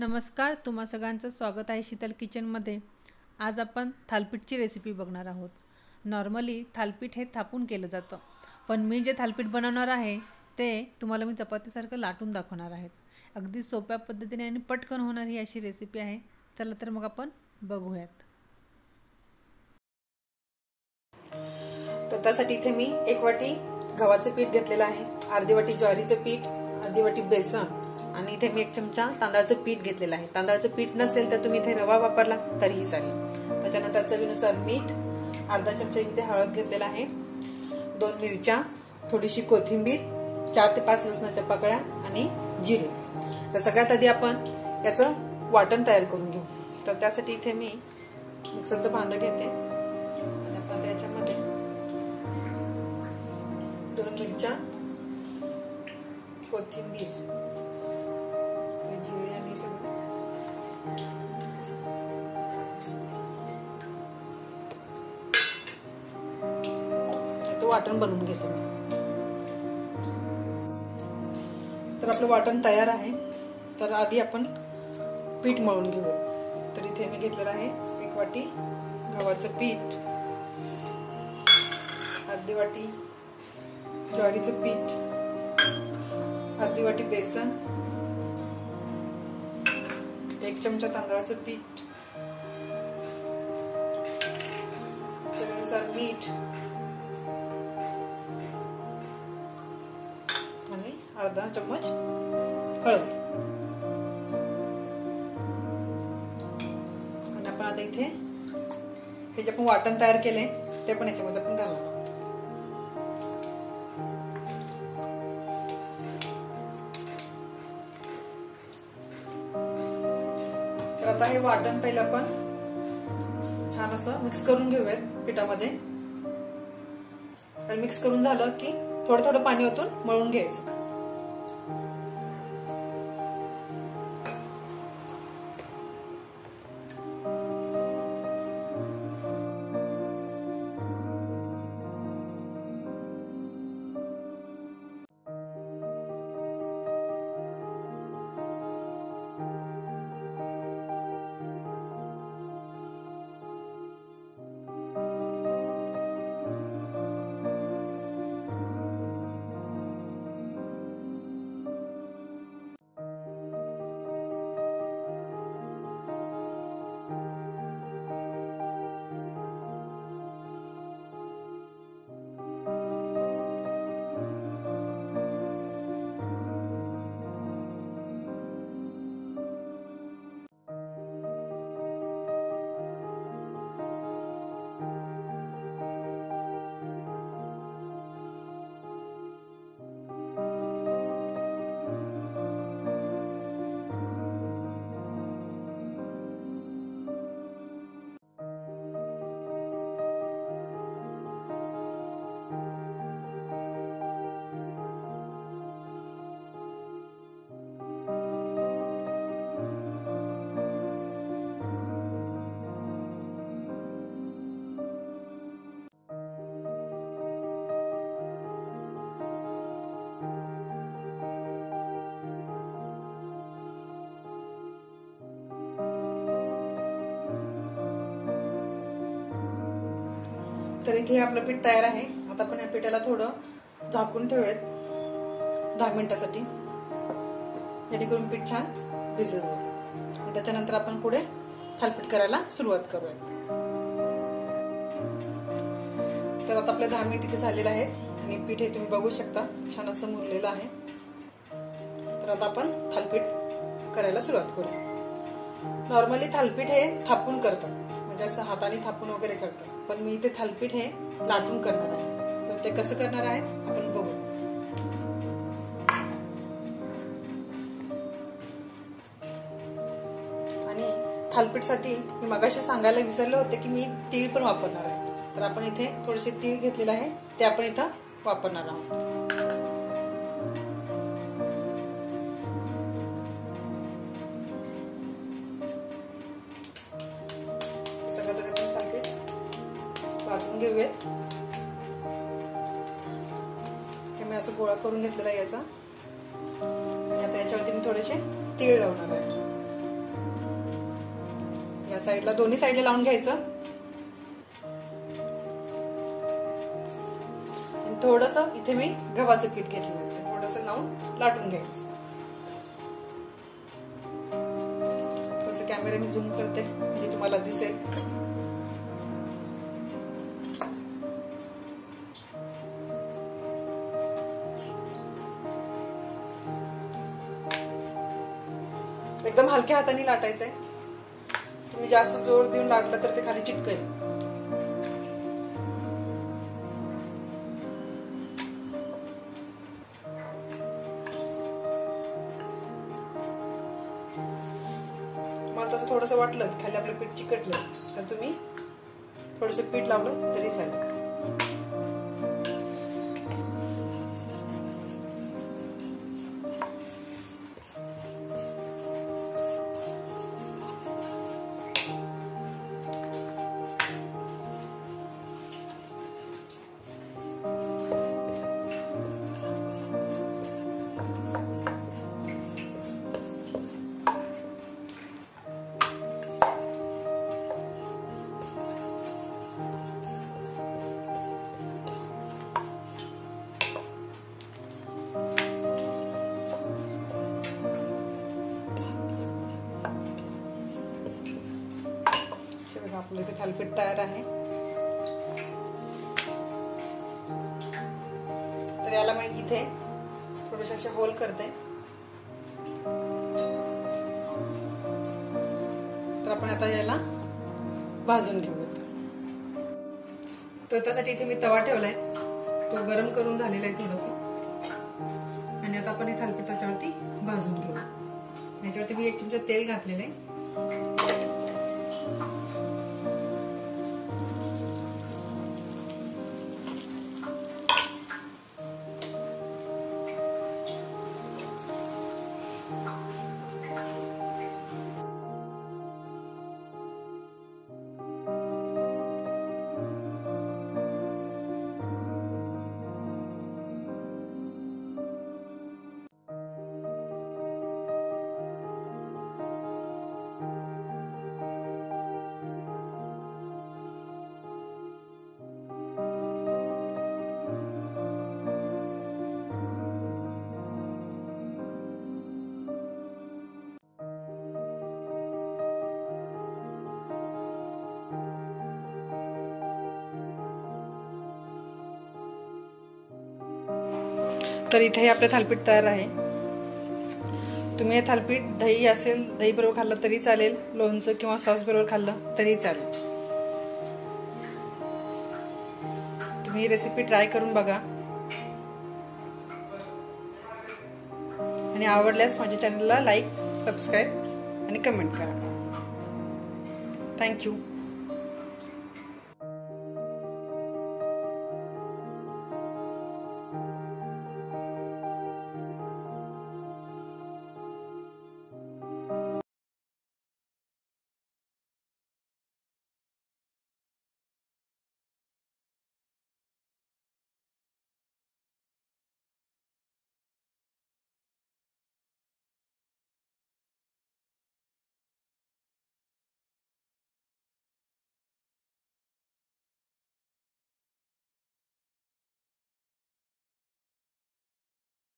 नमस्कार, तुम्हा सगळ्यांचं स्वागत आहे शीतल किचनमध्ये। आज आपण थालीपीठची रेसिपी बघणार आहोत। नॉर्मली थालीपीठ हे थापून केलं जातं, पण मी जे थालीपीठ बनवणार आहे ते तुम्हाला मी चपातीसारखं लाटून दाखवणार आहे। अगदी सोप्या पद्धतीने आणि पटकन होणारी अशी रेसिपी आहे। चला तर मग आपण बघूयात। तर त्यासाठी इथे मी 1 वाटी गव्हाचं पीठ घेतलेलं आहे, अर्धी वाटी ज्वारीचं पीठ, अर्धी वाटी बेसन आणि इथे मी 1 चमचा तांदळाचं पीठ घेतलेलं आहे। तांदळाचं पीठ नसेल तर तुम्ही इथे रवा वापरला तरीही चालेल। त्याच्यानंतर चवीनुसार मीठ, अर्धा चमचा इथे हळद घेतलेला आहे, 2 मिरच्या, थोडीशी कोथिंबीर, 4 ते 5 लसणाच्या पाकळ्या आणि जिरे। तर सगळ्यात आधी आपण याचं वाटण तयार करून घेऊ। तर त्यासाठी इथे मी मिक्सरचं भांडं घेते आणि आपण त्याच्यामध्ये 2 मिरच्या, कोथिंबीर, जिरे आणि सगळं याचं वाटण बनवून घेते मी। तर आपलं वाटण तयार आहे। तर आधी आपण पीठ मळून घेऊया। तर इथे मी घेतलेलं आहे 1 वाटी गव्हाचं पीठ, अर्धी वाटी ज्वारीचं पीठ, अर्धी वाटी बेसन, 1 चमचा तांदळाचं पीठ, चवीनुसार मीठ आणि अर्धा चम्मच हळद। आणि आपण आता इथे हे जे आपण वाटण तयार केले ते पण याच्यामध्ये आपण घालणार आहोत। तर आता हे वाटण पहिलं आपण छान असं मिक्स करून घेऊयात पिठामध्ये। तर मिक्स करून झालं की थोडं थोडं पाणी ओतून मळून घ्यायचं। तर इथे आपलं पीठ तयार आहे। आता आपण या पिठाला थोडं झाकून ठेवूयात 10 मिनिटांसाठी, जेणेकरून पीठ छान भिजलं जाईल। आणि त्याच्यानंतर आपण पुढे थालीपीठ करायला सुरुवात करूयात। तर आता आपले 10 मिनिट इथे झालेले आहेत आणि पीठ हे तुम्ही बघू शकता छान असं मुरलेलं आहे। तर आता आपण थालीपीठ करायला सुरुवात करू। नॉर्मली थालीपीठ हे थापून करतात, म्हणजे असं हाताने थापून वगैरे करतात, पण मी इथे थालीपीठ हे लाटून करणार आहे। तर ते कसं करणार आहे आपण बघू। आणि थालीपीठसाठी मी मगाशी सांगायला विसरले होते की मी तीळ पण वापरणार आहे। तर आपण इथे थोडेसे तीळ घेतलेले आहे, ते आपण इथं वापरणार आहोत। वाटून घेऊयात। हे मी असं गोळा करून घेतलेला आहे याचा। आता याच्यावरती मी थोडेसे तीळ लावणार आहे। साईडला दोन्ही साईडला लावून घ्यायचं आणि थोडंसं इथे मी गव्हाचं पीठ घेतलेलं आहे, थोडंसं लावून लाटून घ्यायचं. थोडंसं कॅमेरा मी झूम करते म्हणजे तुम्हाला दिसेल. एकदम हलक्या हाताने लाटायचंय. तुम्ही जास्त जोर देऊन लाटलं तर ते खाली चिटकेल. मला तसं थोडंसं वाटलं की खाली आपलं पीठ चिकटलं तर तुम्ही थोडंसं पीठ लावलं तरी चालेल. आपलं इथे थालीपीठ तयार आहे. तर याला मी इथे थोडेसे असे होल करते. तर आपण आता याला भाजून घेऊयात. तर त्यासाठी इथे मी तवा ठेवलाय, तो गरम करून झालेला आहे थोडासा. आणि आता आपण हे थालीपीठ त्याच्यावरती भाजून घेऊ. याच्यावरती मी 1 चमचा तेल घातलेलं आहे. तर इथे हे आपलं थालीपीठ तयार आहे. तुम्ही हे थालीपीठ दही असेल दही बरोबर खाल्लं तरी चालेल, लोणचं किंवा सॉस बरोबर खाल्लं तरी चालेल. तुम्ही ही रेसिपी ट्राय करून बघा आणि आवडल्यास माझ्या चॅनलला लाईक, सबस्क्राईब आणि कमेंट करा. थँक्यू.